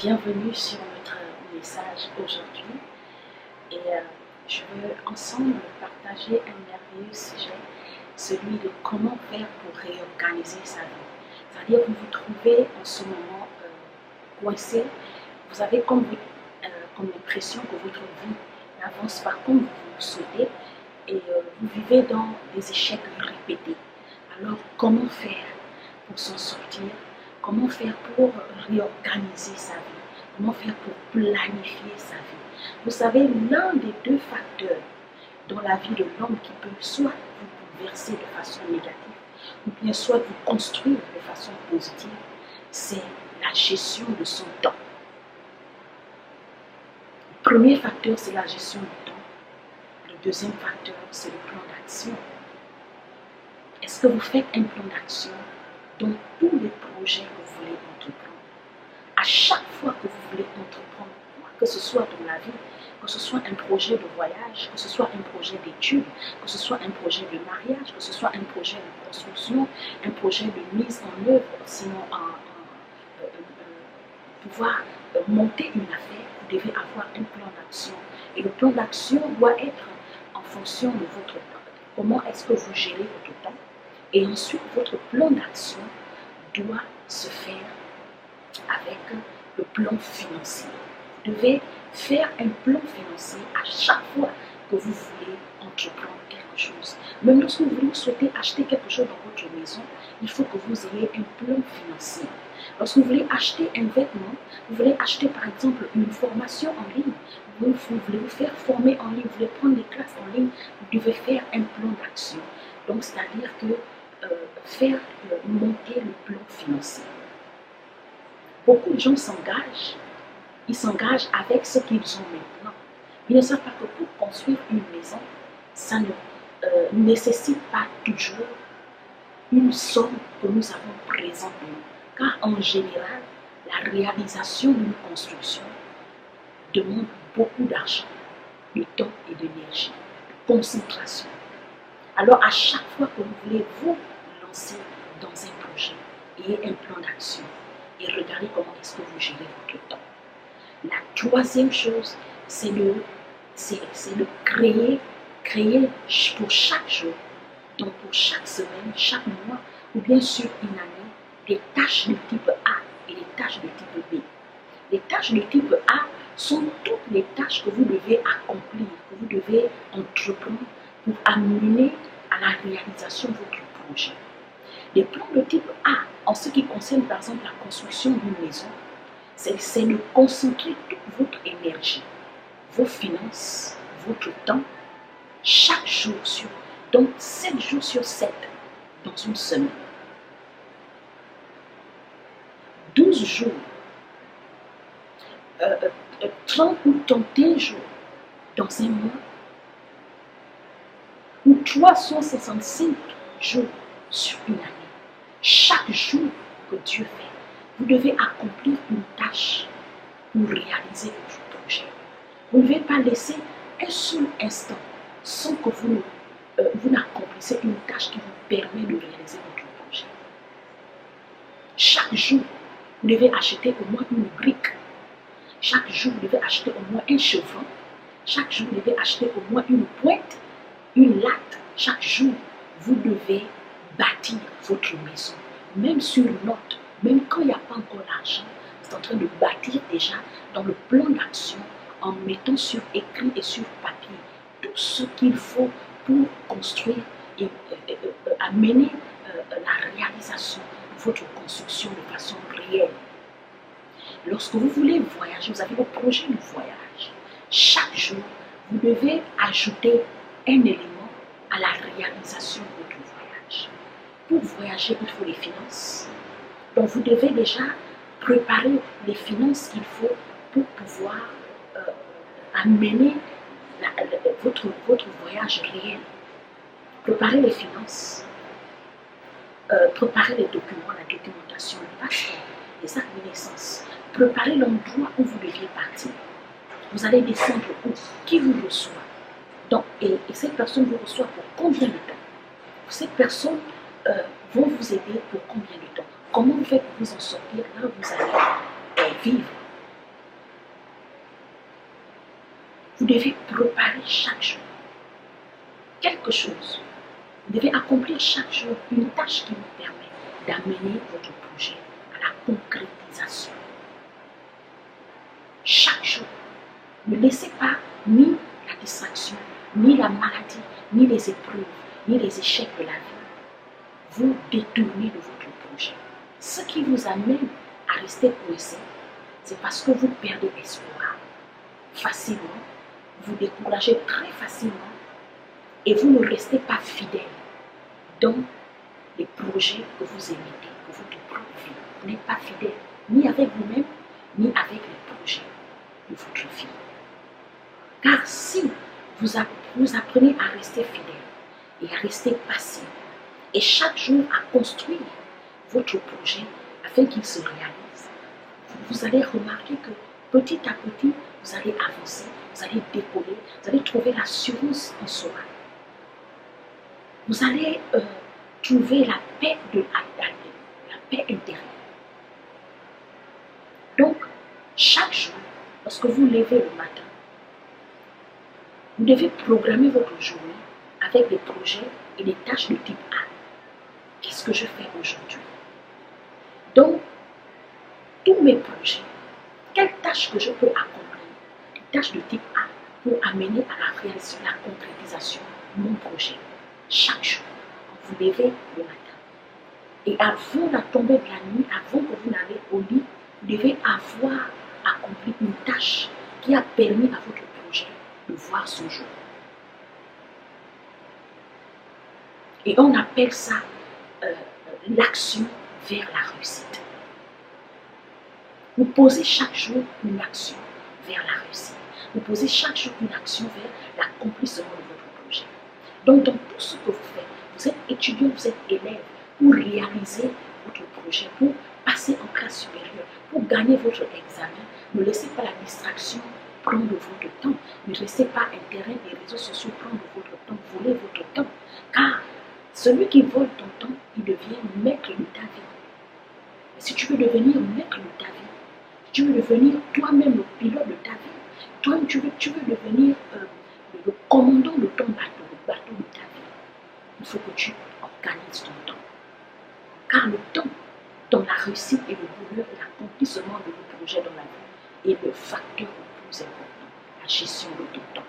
Bienvenue sur notre message aujourd'hui et je veux ensemble partager un merveilleux sujet, celui de comment faire pour réorganiser sa vie. C'est-à-dire que vous vous trouvez en ce moment coincé, vous avez comme l'impression que votre vie n'avance pas comme vous le souhaitez et vous vivez dans des échecs répétés. Alors comment faire pour s'en sortir? Comment faire pour réorganiser sa vie? Comment faire pour planifier sa vie? Vous savez, l'un des deux facteurs dans la vie de l'homme qui peut soit vous bouleverser de façon négative ou bien soit vous construire de façon positive, c'est la gestion de son temps. Le premier facteur, c'est la gestion du temps. Le deuxième facteur, c'est le plan d'action. Est-ce que vous faites un plan d'action dans tous les projets que vous voulez entreprendre? À chaque fois que vous voulez entreprendre, quoi que ce soit dans la vie, que ce soit un projet de voyage, que ce soit un projet d'études, que ce soit un projet de mariage, que ce soit un projet de construction, un projet de mise en œuvre, sinon pouvoir monter une affaire, vous devez avoir un plan d'action. Et le plan d'action doit être en fonction de votre temps. Comment est-ce que vous gérez votre temps? Et ensuite, votre plan d'action doit se faire avec le plan financier. Vous devez faire un plan financier à chaque fois que vous voulez entreprendre quelque chose. Même lorsque vous souhaitez acheter quelque chose dans votre maison, il faut que vous ayez un plan financier. Lorsque vous voulez acheter un vêtement, vous voulez acheter par exemple une formation en ligne, vous voulez vous faire former en ligne, vous voulez prendre des classes en ligne, vous devez faire un plan d'action. Donc, c'est-à-dire que faire monter le plan financier. Beaucoup de gens s'engagent, ils s'engagent avec ce qu'ils ont maintenant. Ils ne savent pas que pour construire une maison, ça ne nécessite pas toujours une somme que nous avons présentement. Car en général, la réalisation d'une construction demande beaucoup d'argent, de temps et d'énergie, de concentration. Alors à chaque fois que vous voulez vous lancer dans un projet, ayez un plan d'action et regardez comment est-ce que vous gérez votre temps. La troisième chose, c'est de créer pour chaque jour, donc pour chaque semaine, chaque mois, ou bien sur une année, des tâches de type A et des tâches de type B. Les tâches de type A sont toutes les tâches que vous devez accomplir, que vous devez entreprendre pour amener à la réalisation de votre projet. Les plans de type A, en ce qui concerne par exemple la construction d'une maison, c'est de concentrer toute votre énergie, vos finances, votre temps, chaque jour sur, donc 7 jours sur 7 dans une semaine. 12 jours, 30 ou 31 jours dans un mois, ou 365 jours sur une année. Chaque jour que Dieu fait, vous devez accomplir une tâche pour réaliser votre projet. Vous ne devez pas laisser un seul instant sans que vous n'accomplissez une tâche qui vous permet de réaliser votre projet. Chaque jour, vous devez acheter au moins une brique. Chaque jour, vous devez acheter au moins un chevron. Chaque jour, vous devez acheter au moins une pointe, une latte. Chaque jour, vous devez bâtir votre maison. Même sur note, même quand il n'y a pas encore l'argent, vous êtes en train de bâtir déjà dans le plan d'action en mettant sur écrit et sur papier tout ce qu'il faut pour construire et amener la réalisation de votre construction de façon réelle. Lorsque vous voulez voyager, vous avez le projet de voyage. Chaque jour, vous devez ajouter un élément à la réalisation de votre voyage. Pour voyager, il faut les finances. Donc, vous devez déjà préparer les finances qu'il faut pour pouvoir amener votre voyage réel. Préparer les finances, préparer les documents, la documentation, le passeport, les actes de naissance. Préparez l'endroit où vous deviez partir. Vous allez descendre où? Qui vous reçoit? Donc, et cette personne vous reçoit pour combien de temps? Cette personne va vous aider pour combien de temps? Comment vous faites pour vous en sortir? Là, vous allez vivre. Vous devez préparer chaque jour quelque chose. Vous devez accomplir chaque jour une tâche qui vous permet d'amener votre projet à la concrétisation. Chaque jour, ne laissez pas ni la distraction, ni la maladie, ni les épreuves, ni les échecs de la vie vous détourner de votre projet. Ce qui vous amène à rester coincé, c'est parce que vous perdez espoir facilement, vous découragez très facilement et vous ne restez pas fidèle dans les projets que vous émettez, que votre propre vie. Vous n'êtes pas fidèle ni avec vous-même, ni avec les projets de votre vie. Car si vous apprenez à rester fidèle et à rester patient, et chaque jour à construire votre projet afin qu'il se réalise, vous allez remarquer que petit à petit, vous allez avancer, vous allez décoller, vous allez trouver l'assurance en soi. Vous allez trouver la paix la paix intérieure. Donc, chaque jour, lorsque vous levez le matin, vous devez programmer votre journée avec des projets et des tâches de type A. Qu'est-ce que je fais aujourd'hui? Donc, tous mes projets, quelles tâches que je peux accomplir? Des tâches de type A pour amener à la réalisation, la concrétisation de mon projet. Chaque jour, vous levez le matin. Et avant la tombée de la nuit, avant que vous n'allez au lit, vous devez avoir accompli une tâche qui a permis à votre projet de voir son jour. Et on appelle ça l'action vers la réussite. Vous posez chaque jour une action vers la réussite. Vous posez chaque jour une action vers l'accomplissement de votre projet. Donc, dans tout ce que vous faites, vous êtes étudiant, vous êtes élève, pour réaliser votre projet, pour passer en classe supérieure, pour gagner votre examen, ne laissez pas la distraction prendre votre temps. Ne laissez pas Internet et les réseaux sociaux prendre votre temps, voler votre temps. Car celui qui vole ton temps, il devient maître de ta vie. Et si tu veux devenir maître de ta vie, si tu veux devenir toi-même le pilote de ta vie, toi-même tu veux devenir le commandant de ton bateau, le bateau de ta vie, il faut que tu organises ton temps. Car le temps, dans la réussite et le bonheur et l'accomplissement de vos projets dans la vie, est le facteur le plus important, la gestion de ton temps.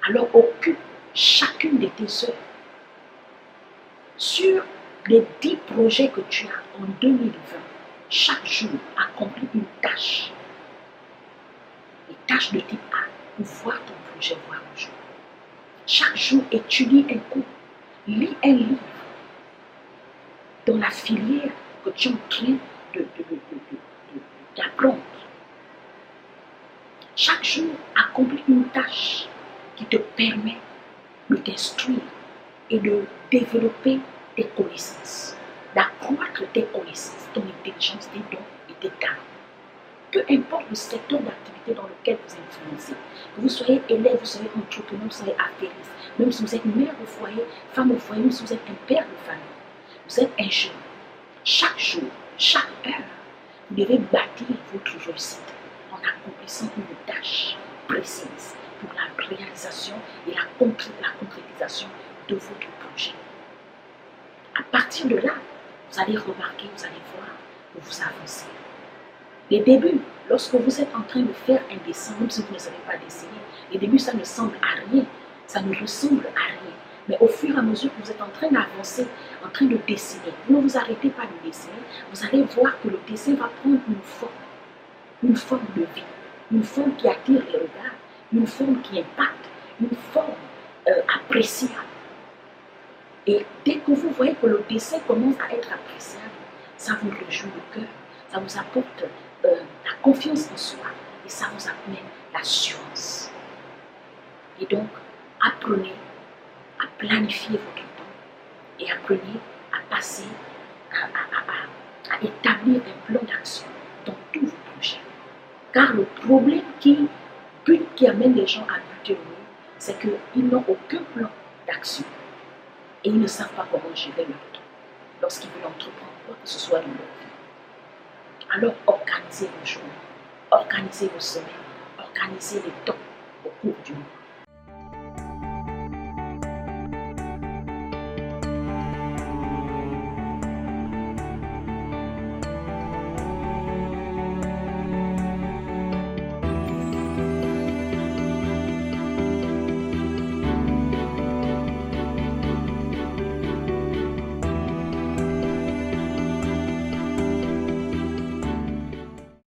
Alors occupe chacune de tes heures sur les 10 projets que tu as en 2020. Chaque jour, accomplis une tâche. Les tâches de type A pour voir ton projet voir le jour. Chaque jour, étudie un cours, lis un livre dans la filière que tu es en train d'apprendre. Chaque jour, accomplis une tâche qui te permet de t'instruire et de développer tes connaissances, d'accroître tes connaissances, ton intelligence, tes dons et tes talents. Peu importe le secteur d'activité dans lequel vous influencez, que vous soyez élève, vous soyez entrepreneur, vous soyez affairiste, même si vous êtes mère au foyer, femme au foyer, même si vous êtes un père de famille, vous êtes un jeune. Chaque jour, chaque heure, vous devez bâtir votre réussite en accomplissant une tâche précise pour la réalisation et la concrétisation de votre projet. À partir de là, vous allez remarquer, vous allez voir que vous avancez. Les débuts, lorsque vous êtes en train de faire un dessin, même si vous ne savez pas dessiner, les débuts, ça ne semble à rien, ça ne ressemble à rien. Mais au fur et à mesure que vous êtes en train d'avancer, en train de dessiner, vous ne vous arrêtez pas de dessiner, vous allez voir que le dessin va prendre une forme de vie, une forme qui attire les regards, une forme qui impacte, une forme appréciable. Et dès que vous voyez que le dessin commence à être appréciable, ça vous réjouit le cœur, ça vous apporte la confiance en soi et ça vous amène l'assurance. Et donc, apprenez à planifier votre temps et apprenez à passer, à établir un plan d'action dans tous vos projets. Car le problème qui amène les gens à buter le monde, c'est qu'ils n'ont aucun plan d'action et ils ne savent pas comment gérer leur temps lorsqu'ils veulent entreprendre quoi que ce soit de leur vie. Alors organisez vos journées, organisez vos semaines, organisez les temps, au cours du mois.